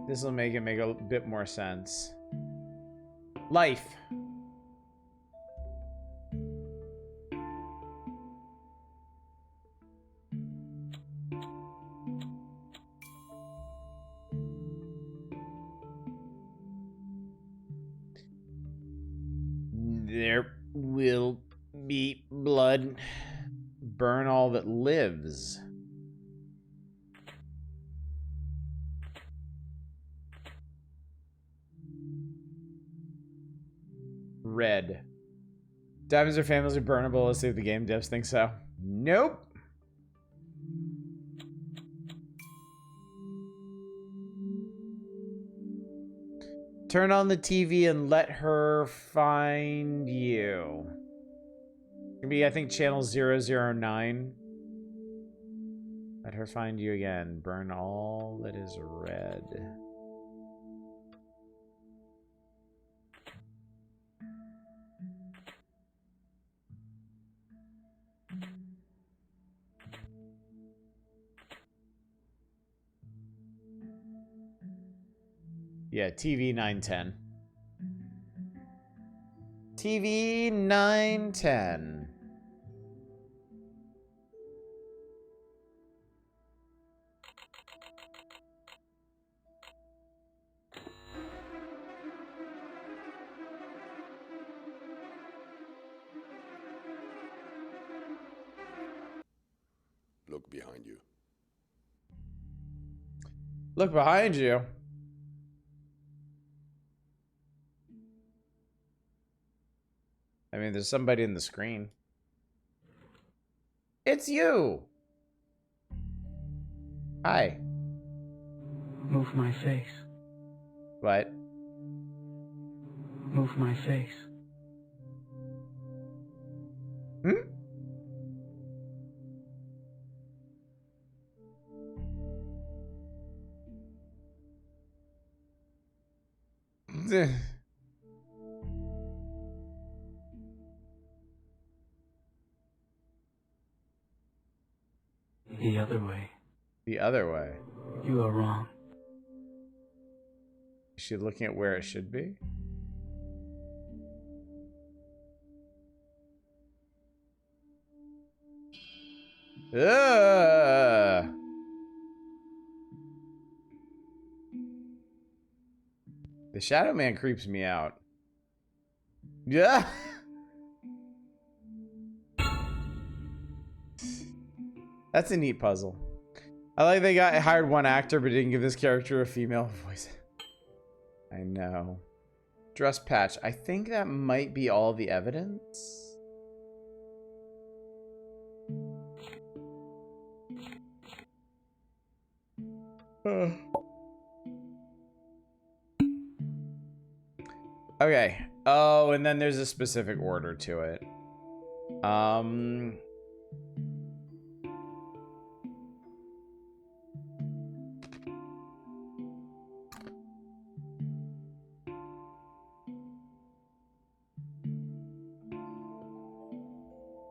Speaker 1: This will make it make a bit more sense. Life. There will be blood. Burn all that lives. Red. Diamonds are famously burnable. Let's see if the game devs think so. Nope. Turn on the TV and let her find you. It's gonna be, I think, channel 009. Let her find you again. Burn all that is red. Yeah, TV 910. TV 910.
Speaker 4: Look behind you.
Speaker 1: Look behind you. I mean, there's somebody in the screen. It's you. Hi.
Speaker 5: Move my face.
Speaker 1: What?
Speaker 5: Move my face.
Speaker 1: Hmm?
Speaker 5: The other way.
Speaker 1: The other way.
Speaker 5: You are wrong.
Speaker 1: Is she looking at where it should be? Ugh. The Shadow Man creeps me out. Yeah. That's a neat puzzle. I like they hired one actor but didn't give this character a female voice. I know. Dress patch. I think that might be all the evidence. Okay. Oh, and then there's a specific order to it.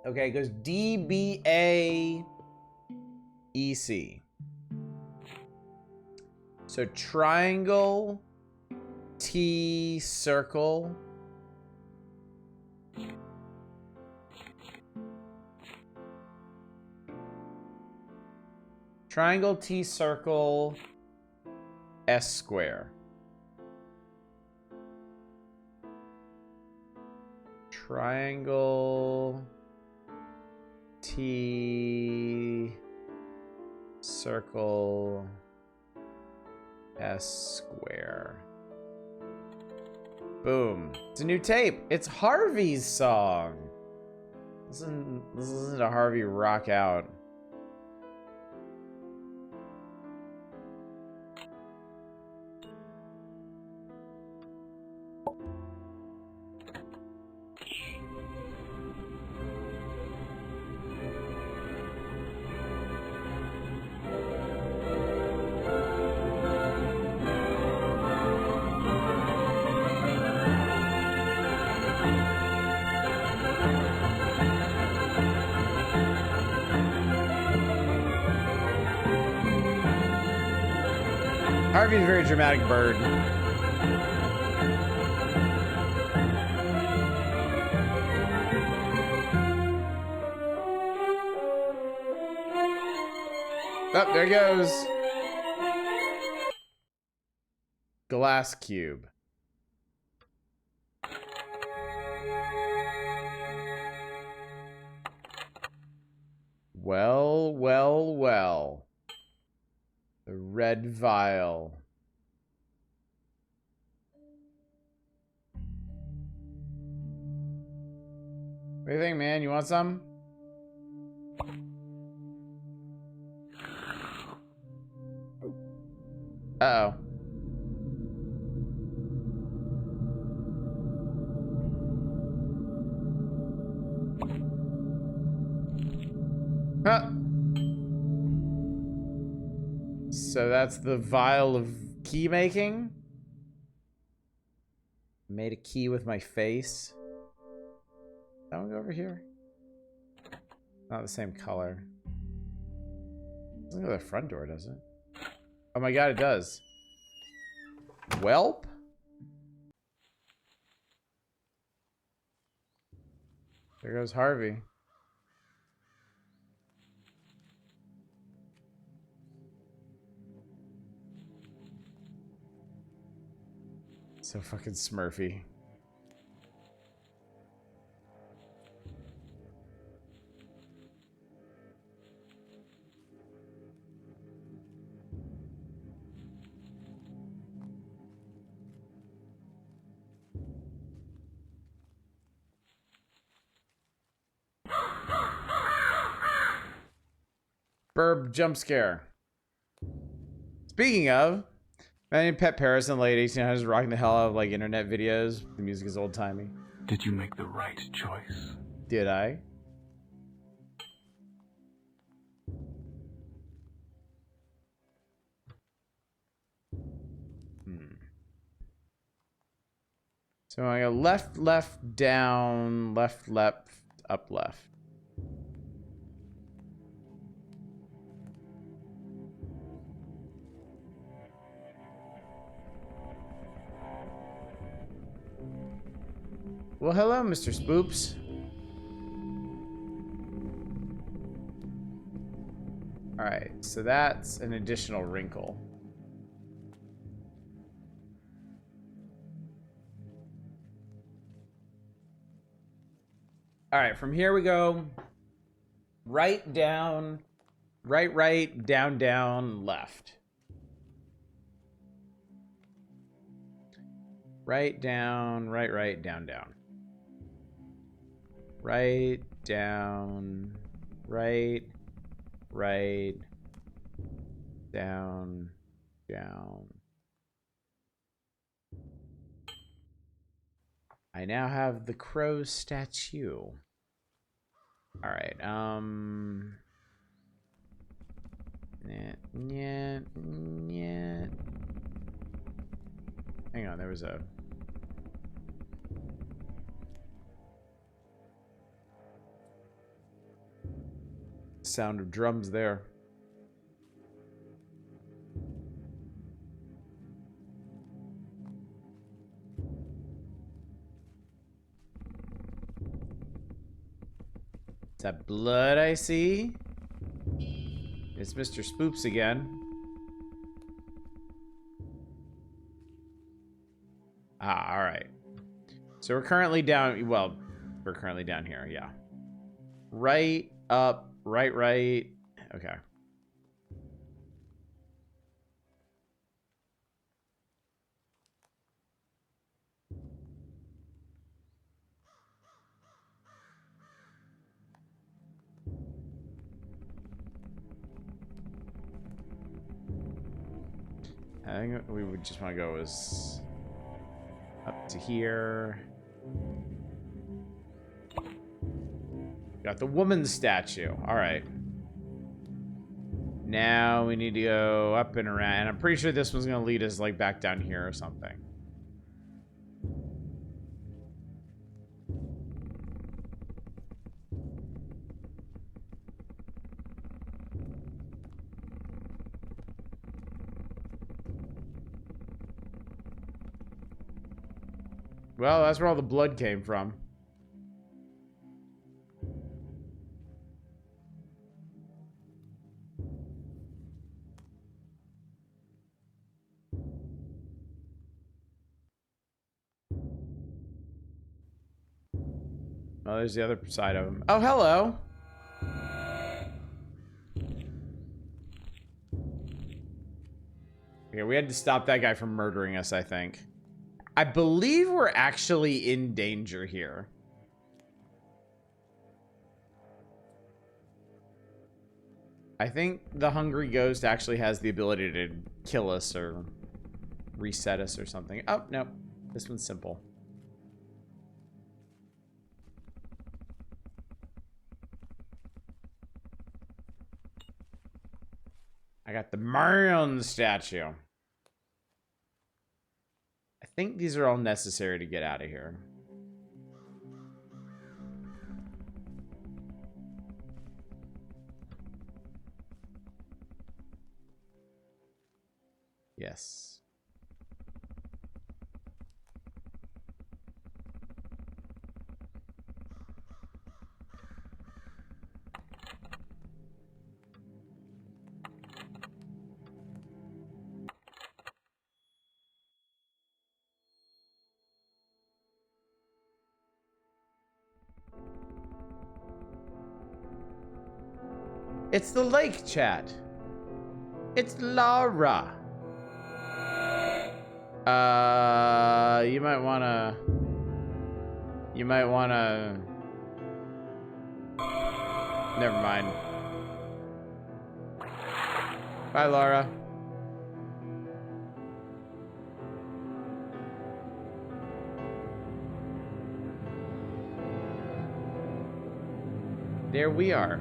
Speaker 1: Okay, it goes DBA EC. So triangle, T, circle. Triangle, T, circle, S square. Triangle, T, circle, S square. Boom. It's a new tape. It's Harvey's song. Listen to Harvey rock out. Harvey's a very dramatic bird. Oh, there goes. Glass cube. Well, well, well. The red vial. What do you think, man? You want some? Uh-oh. Huh. So that's the vial of key making? Made a key with my face. That one go over here? Not the same color. Doesn't go to the front door, does it? Oh my god, it does. Welp? There goes Harvey. So fucking Smurfy. Burb jump scare. Speaking of, my name Pet Paris in the late 1800s rocking the hell out of like internet videos. The music is old timey.
Speaker 2: Did you make the right choice?
Speaker 1: Did I? So I go left, left, down, left, left, up, left. Well, hello, Mr. Spoops. All right, so that's an additional wrinkle. All right, from here we go right, down, right, right, down, down, left. Right, down, right, right, down, down. Right, down, right, right, down, down. I now have the crow statue. All right, yeah. Hang on, there was a... sound of drums there. Is that blood I see? It's Mr. Spoops again. Ah, all right. So we're currently down, well, we're currently down here, yeah. Right, up, right, right. Okay. I think we would just want to go as up to here. Got the woman's statue. All right. Now we need to go up and around. And I'm pretty sure this one's going to lead us like back down here or something. Well, that's where all the blood came from. Oh, there's the other side of him. Oh, hello. Okay, we had to stop that guy from murdering us, I think. I believe we're actually in danger here. I think the Hungry Ghost actually has the ability to kill us or reset us or something. Oh, no. This one's simple. I got the Marion statue. I think these are all necessary to get out of here. Yes. It's the lake, chat. It's Lara. You might wanna... Never mind. Bye, Laura. There we are.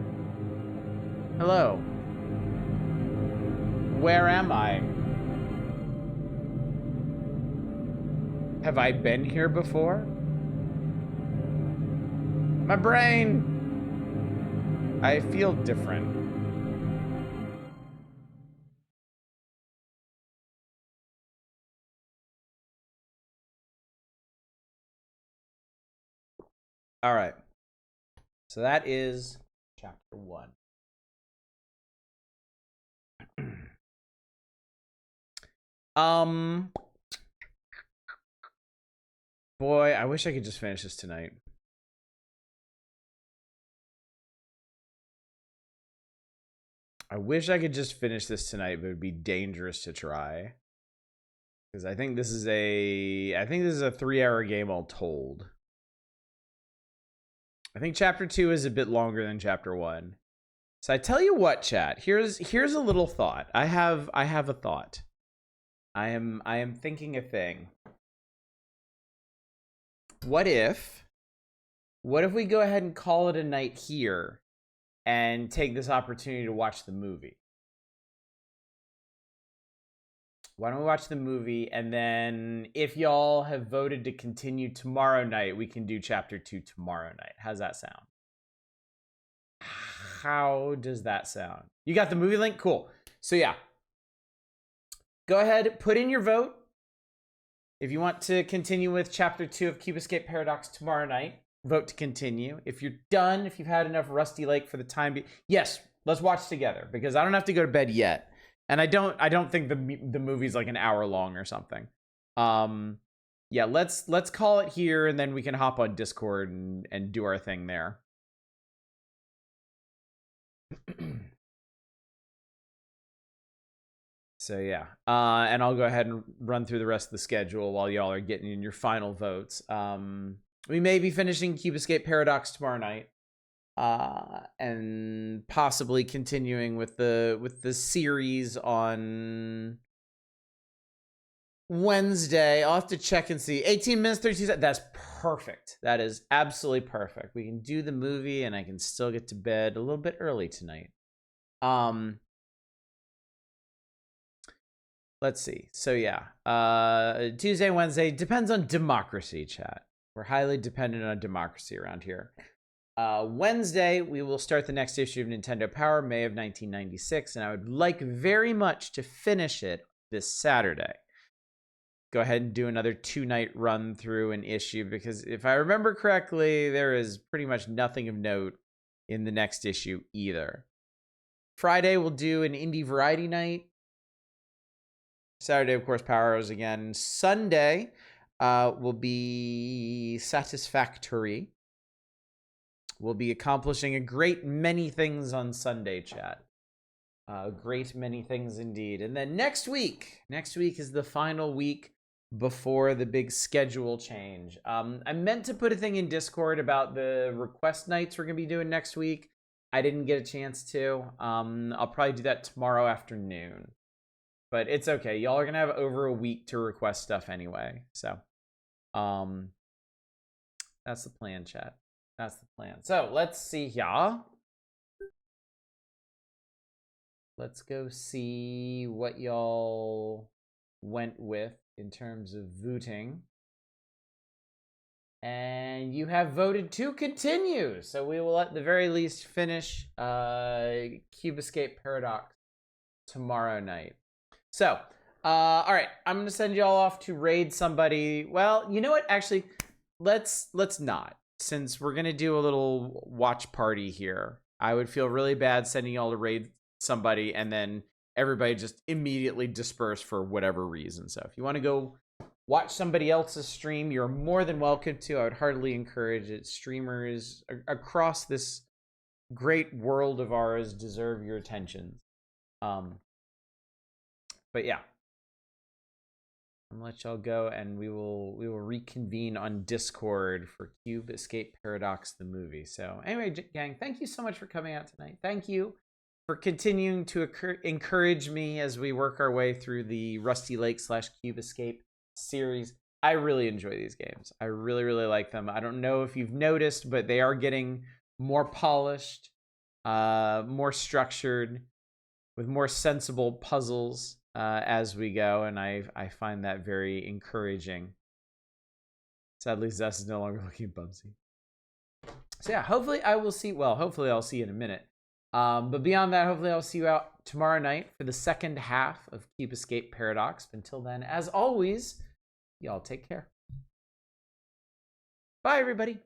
Speaker 1: Hello. Where am I? Have I been here before? My brain! I feel different. All right. So that is chapter 1. Boy, I wish I could just finish this tonight. I wish I could just finish this tonight, but it would be dangerous to try. Because I think this is a 3-hour game all told. I think chapter 2 is a bit longer than chapter 1. So I tell you what, chat, here's a little thought. I have a thought. I am thinking a thing. What if we go ahead and call it a night here and take this opportunity to watch the movie? Why don't we watch the movie, and then if y'all have voted to continue tomorrow night, we can do chapter 2 tomorrow night. How's that sound? How does that sound? You got the movie link? Cool. So yeah. Go ahead, put in your vote. If you want to continue with chapter 2 of Cube Escape Paradox tomorrow night, vote to continue. If you're done, if you've had enough Rusty Lake for the time being, yes, let's watch together, because I don't have to go to bed yet. And I don't think the movie's like an hour long or something. Yeah, let's call it here, and then we can hop on Discord and do our thing there. So yeah, and I'll go ahead and run through the rest of the schedule while y'all are getting in your final votes. We may be finishing Cube Escape Paradox tomorrow night. And possibly continuing with the series on Wednesday. I'll have to check and see. 18 minutes, 32 seconds. That's perfect. That is absolutely perfect. We can do the movie, and I can still get to bed a little bit early tonight. Let's see. So yeah, Tuesday, Wednesday depends on democracy, chat. We're highly dependent on democracy around here. Wednesday, we will start the next issue of Nintendo Power, May of 1996, and I would like very much to finish it this Saturday. Go ahead and do another 2-night run through an issue, because if I remember correctly, there is pretty much nothing of note in the next issue either. Friday, we'll do an indie variety night. Saturday, of course, Power Hours again. Sunday will be Satisfactory. We'll be accomplishing a great many things on Sunday, chat. Great many things indeed. And then next week is the final week before the big schedule change. I meant to put a thing in Discord about the request nights we're going to be doing next week. I didn't get a chance to. I'll probably do that tomorrow afternoon. But it's okay. Y'all are going to have over a week to request stuff anyway. So, that's the plan, chat. That's the plan. So let's see here. Let's go see what y'all went with in terms of voting. And you have voted to continue. So we will at the very least finish Cube Escape Paradox tomorrow night. So, all right. I'm going to send y'all off to raid somebody. Well, you know what? Actually, let's not. Since we're going to do a little watch party here, I would feel really bad sending y'all to raid somebody and then everybody just immediately disperse for whatever reason. So if you want to go watch somebody else's stream, you're more than welcome to. I would heartily encourage it. Streamers across this great world of ours deserve your attention. But yeah, I'm gonna let y'all go, and we will reconvene on Discord for Cube Escape Paradox the movie. So anyway, gang, thank you so much for coming out tonight. Thank you for continuing to encourage me as we work our way through the Rusty Lake / Cube Escape series. I really enjoy these games. I really, really like them. I don't know if you've noticed, but they are getting more polished, more structured, with more sensible puzzles as we go, and I find that very encouraging. Sadly, Zess is no longer looking at Bubsy. So yeah, hopefully I'll see you in a minute. But beyond that, hopefully I'll see you out tomorrow night for the second half of Cube Escape Paradox. But until then, as always, y'all take care. Bye, everybody.